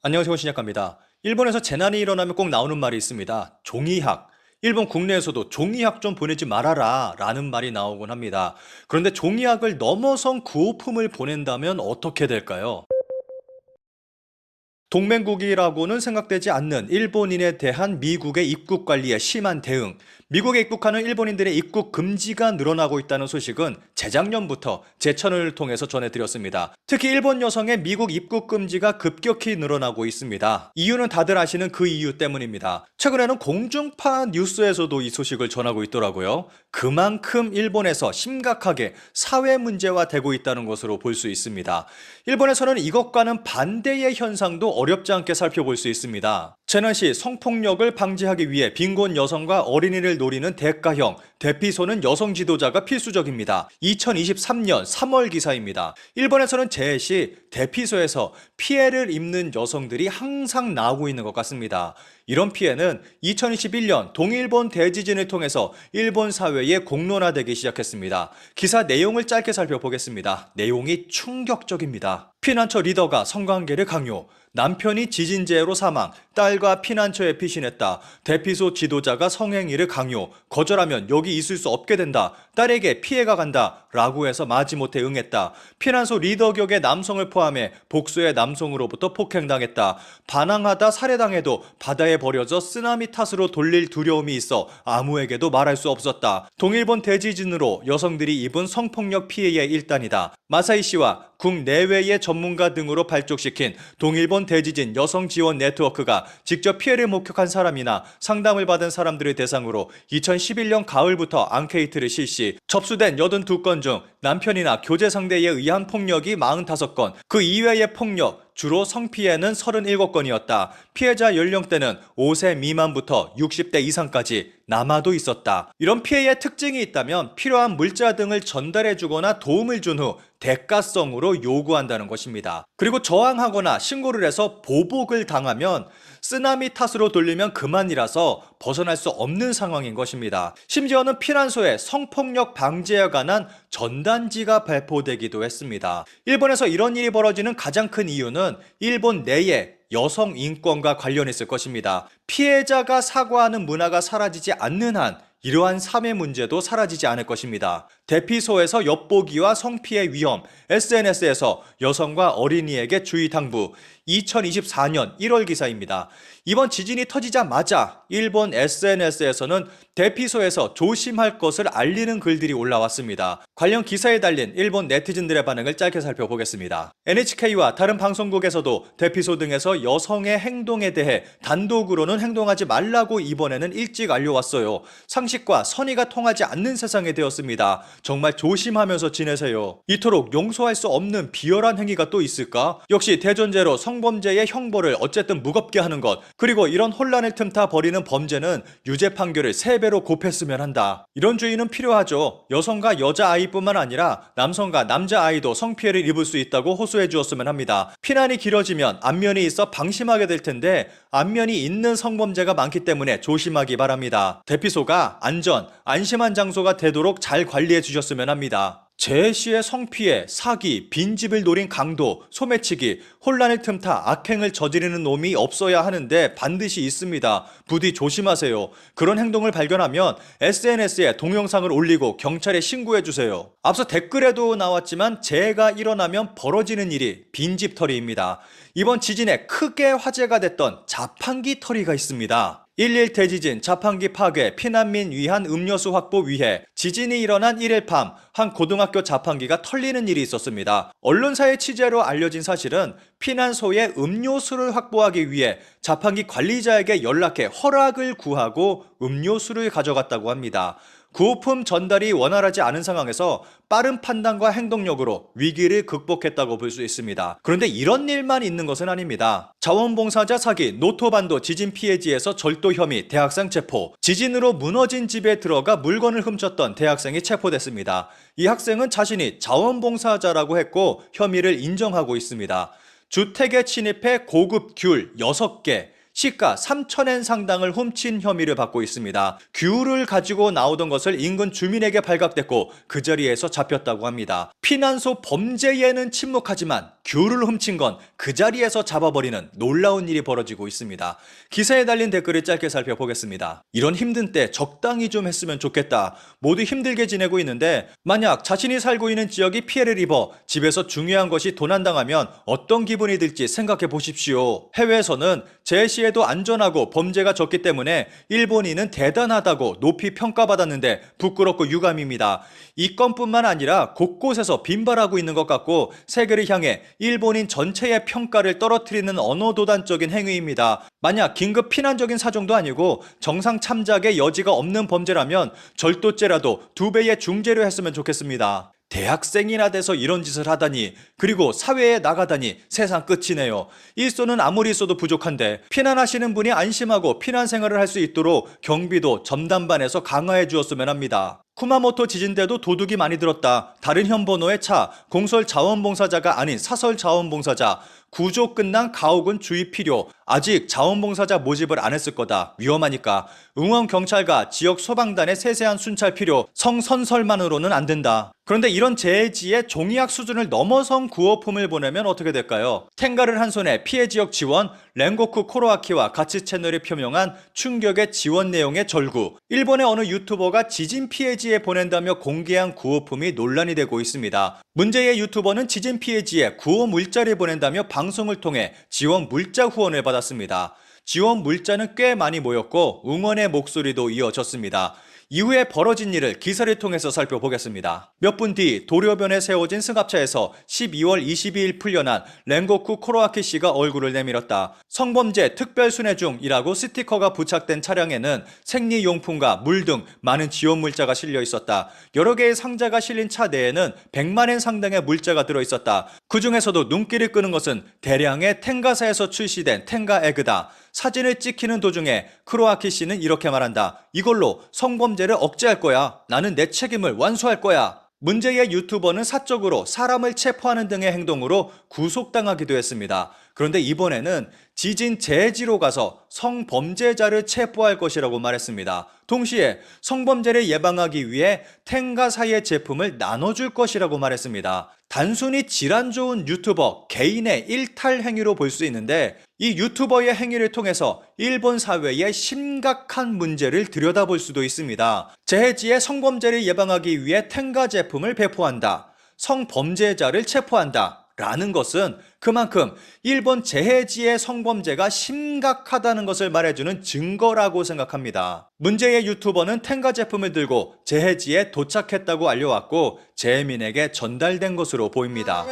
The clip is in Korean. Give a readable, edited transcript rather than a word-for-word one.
안녕하세요. 신약합니다. 일본에서 재난이 일어나면 꼭 나오는 말이 있습니다. 종이학. 일본 국내에서도 종이학 좀 보내지 말아라 라는 말이 나오곤 합니다. 그런데 종이학을 넘어선 구호품을 보낸다면 어떻게 될까요? 동맹국이라고는 생각되지 않는 일본인에 대한 미국의 입국 관리에 심한 대응. 미국에 입국하는 일본인들의 입국 금지가 늘어나고 있다는 소식은 재작년부터 제 채널을 통해서 전해드렸습니다. 특히 일본 여성의 미국 입국 금지가 급격히 늘어나고 있습니다. 이유는 다들 아시는 그 이유 때문입니다. 최근에는 공중파 뉴스에서도 이 소식을 전하고 있더라고요. 그만큼 일본에서 심각하게 사회 문제화 되고 있다는 것으로 볼 수 있습니다. 일본에서는 이것과는 반대의 현상도 어렵지 않게 살펴볼 수 있습니다. 재난 시 성폭력을 방지하기 위해 빈곤 여성과 어린이를 노리는 대가형, 대피소는 여성 지도자가 필수적입니다. 2023년 3월 기사입니다. 일본에서는 재해 시 대피소에서 피해를 입는 여성들이 항상 나오고 있는 것 같습니다. 이런 피해는 2021년 동일본 대지진을 통해서 일본 사회에 공론화되기 시작했습니다. 기사 내용을 짧게 살펴보겠습니다. 내용이 충격적입니다. 피난처 리더가 성관계를 강요. 남편이 지진재해로 사망, 딸과 피난처에 피신했다. 대피소 지도자가 성행위를 강요. 거절하면 여기 있을 수 없게 된다. 딸에게 피해가 간다. 라고 해서 마지못해 응했다. 피난소 리더 격의 남성을 포함해 복수의 남성으로부터 폭행당했다. 반항하다 살해당해도 바다에 버려져 쓰나미 탓으로 돌릴 두려움이 있어 아무에게도 말할 수 없었다. 동일본 대지진으로 여성들이 입은 성폭력 피해의 일단이다. 마사이 씨와 국내외의 전문가 등으로 발족시킨 동일본 대지진 여성 지원 네트워크가 직접 피해를 목격한 사람이나 상담을 받은 사람들을 대상으로 2011년 가을부터 앙케이트를 실시. 접수된 82건 중 남편이나 교제 상대에 의한 폭력이 45건, 그 이외의 폭력, 주로 성피해는 37건이었다. 피해자 연령대는 5세 미만부터 60대 이상까지 남아도 있었다. 이런 피해의 특징이 있다면 필요한 물자 등을 전달해주거나 도움을 준 후 대가성으로 요구한다는 것입니다. 그리고 저항하거나 신고를 해서 보복을 당하면 쓰나미 탓으로 돌리면 그만이라서 벗어날 수 없는 상황인 것입니다. 심지어는 피난소에 성폭력 방지에 관한 전단지가 발표되기도 했습니다. 일본에서 이런 일이 벌어지는 가장 큰 이유는 일본 내에 여성 인권과 관련했을 것입니다. 피해자가 사과하는 문화가 사라지지 않는 한 이러한 사회 문제도 사라지지 않을 것입니다. 대피소에서 엿보기와 성피해 위험, SNS에서 여성과 어린이에게 주의 당부. 2024년 1월 기사입니다. 이번 지진이 터지자마자 일본 SNS에서는 대피소에서 조심할 것을 알리는 글들이 올라왔습니다. 관련 기사에 달린 일본 네티즌들의 반응을 짧게 살펴보겠습니다. NHK와 다른 방송국에서도 대피소 등에서 여성의 행동에 대해 단독으로는 행동하지 말라고 이번에는 일찍 알려왔어요. 상식과 선의가 통하지 않는 세상이 되었습니다. 정말 조심하면서 지내세요. 이토록 용서할 수 없는 비열한 행위가 또 있을까? 역시 대전제로 성범죄의 형벌을 어쨌든 무겁게 하는 것, 그리고 이런 혼란을 틈타 벌이는 범죄는 유죄 판결을 3배로 곱했으면 한다. 이런 주의는 필요하죠. 여성과 여자아이뿐만 아니라 남성과 남자아이도 성피해를 입을 수 있다고 호소해 주었으면 합니다. 피난이 길어지면 안면이 있어 방심하게 될 텐데 안면이 있는 성범죄가 많기 때문에 조심하기 바랍니다. 대피소가 안전, 안심한 장소가 되도록 잘 관리해 주셨으면 합니다. 재해 시의 성피해, 사기, 빈집을 노린 강도, 소매치기, 혼란을 틈타 악행을 저지르는 놈이 없어야 하는데 반드시 있습니다. 부디 조심하세요. 그런 행동을 발견하면 SNS에 동영상을 올리고 경찰에 신고해주세요. 앞서 댓글에도 나왔지만 재해가 일어나면 벌어지는 일이 빈집털이입니다. 이번 지진에 크게 화제가 됐던 자판기 털이가 있습니다. 1.1 대지진, 자판기 파괴, 피난민 위한 음료수 확보 위해 지진이 일어난 1일 밤 한 고등학교 자판기가 털리는 일이 있었습니다. 언론사의 취재로 알려진 사실은 피난소에 음료수를 확보하기 위해 자판기 관리자에게 연락해 허락을 구하고 음료수를 가져갔다고 합니다. 구호품 전달이 원활하지 않은 상황에서 빠른 판단과 행동력으로 위기를 극복했다고 볼 수 있습니다. 그런데 이런 일만 있는 것은 아닙니다. 자원봉사자 사기, 노토반도 지진 피해지에서 절도 혐의, 대학생 체포. 지진으로 무너진 집에 들어가 물건을 훔쳤던 대학생이 체포됐습니다. 이 학생은 자신이 자원봉사자라고 했고 혐의를 인정하고 있습니다. 주택에 침입해 고급 귤 6개, 시가 3,000엔 상당을 훔친 혐의를 받고 있습니다. 귤을 가지고 나오던 것을 인근 주민에게 발각됐고 그 자리에서 잡혔다고 합니다. 피난소 범죄에는 침묵하지만 귤을 훔친 건 그 자리에서 잡아버리는 놀라운 일이 벌어지고 있습니다. 기사에 달린 댓글을 짧게 살펴보겠습니다. 이런 힘든 때 적당히 좀 했으면 좋겠다. 모두 힘들게 지내고 있는데 만약 자신이 살고 있는 지역이 피해를 입어 집에서 중요한 것이 도난당하면 어떤 기분이 들지 생각해 보십시오. 해외에서는 재해 시에도 안전하고 범죄가 적기 때문에 일본인은 대단하다고 높이 평가받았는데 부끄럽고 유감입니다. 이 건뿐만 아니라 곳곳에서 빈발하고 있는 것 같고 세계를 향해 일본인 전체의 평가를 떨어뜨리는 언어도단적인 행위입니다. 만약 긴급 피난적인 사정도 아니고 정상 참작의 여지가 없는 범죄라면 절도죄라도 2배의 중죄로 했으면 좋겠습니다. 대학생이나 돼서 이런 짓을 하다니, 그리고 사회에 나가다니 세상 끝이네요. 일손은 아무리 있어도 부족한데 피난하시는 분이 안심하고 피난 생활을 할 수 있도록 경비도 전담반에서 강화해 주었으면 합니다. 쿠마모토 지진 때도 도둑이 많이 들었다. 다른 현번호의 차, 공설 자원봉사자가 아닌 사설 자원봉사자, 구조 끝난 가옥은 주의 필요. 아직 자원봉사자 모집을 안 했을 거다. 위험하니까. 응원 경찰과 지역 소방단의 세세한 순찰 필요. 성선설만으로는 안 된다. 그런데 이런 재해지에 종이학 수준을 넘어선 구호품을 보내면 어떻게 될까요? 텐가를 한 손에 피해 지역 지원, 렌고쿠 코로아키와 가치 채널이 표명한 충격의 지원 내용의 절구. 일본의 어느 유튜버가 지진 피해지에 보낸다며 공개한 구호품이 논란이 되고 있습니다. 문제의 유튜버는 지진 피해지에 구호 물자를 보낸다며 방송을 통해 지원 물자 후원을 받았습니다. 지원 물자는 꽤 많이 모였고 응원의 목소리도 이어졌습니다. 이후에 벌어진 일을 기사를 통해서 살펴보겠습니다. 몇 분 뒤 도료변에 세워진 승합차에서 12월 22일 풀려난 렌고쿠 코로아키 씨가 얼굴을 내밀었다. 성범죄 특별순회 중이라고 스티커가 부착된 차량에는 생리용품과 물 등 많은 지원 물자가 실려 있었다. 여러 개의 상자가 실린 차 내에는 100만엔 상당의 물자가 들어있었다. 그 중에서도 눈길을 끄는 것은 대량의 텐가사에서 출시된 텐가 에그다. 사진을 찍히는 도중에 크로아키 씨는 이렇게 말한다. 이걸로 성범죄를 억제할 거야. 나는 내 책임을 완수할 거야. 문제의 유튜버는 사적으로 사람을 체포하는 등의 행동으로 구속당하기도 했습니다. 그런데 이번에는 지진 재해지로 가서 성범죄자를 체포할 것이라고 말했습니다. 동시에 성범죄를 예방하기 위해 텐가사의 제품을 나눠줄 것이라고 말했습니다. 단순히 질환 좋은 유튜버 개인의 일탈 행위로 볼 수 있는데 이 유튜버의 행위를 통해서 일본 사회의 심각한 문제를 들여다볼 수도 있습니다. 재해지의 성범죄를 예방하기 위해 텐가 제품을 배포한다. 성범죄자를 체포한다. 라는 것은 그만큼 일본 재해지의 성범죄가 심각하다는 것을 말해주는 증거라고 생각합니다. 문제의 유튜버는 텐가 제품을 들고 재해지에 도착했다고 알려왔고 재민에게 전달된 것으로 보입니다.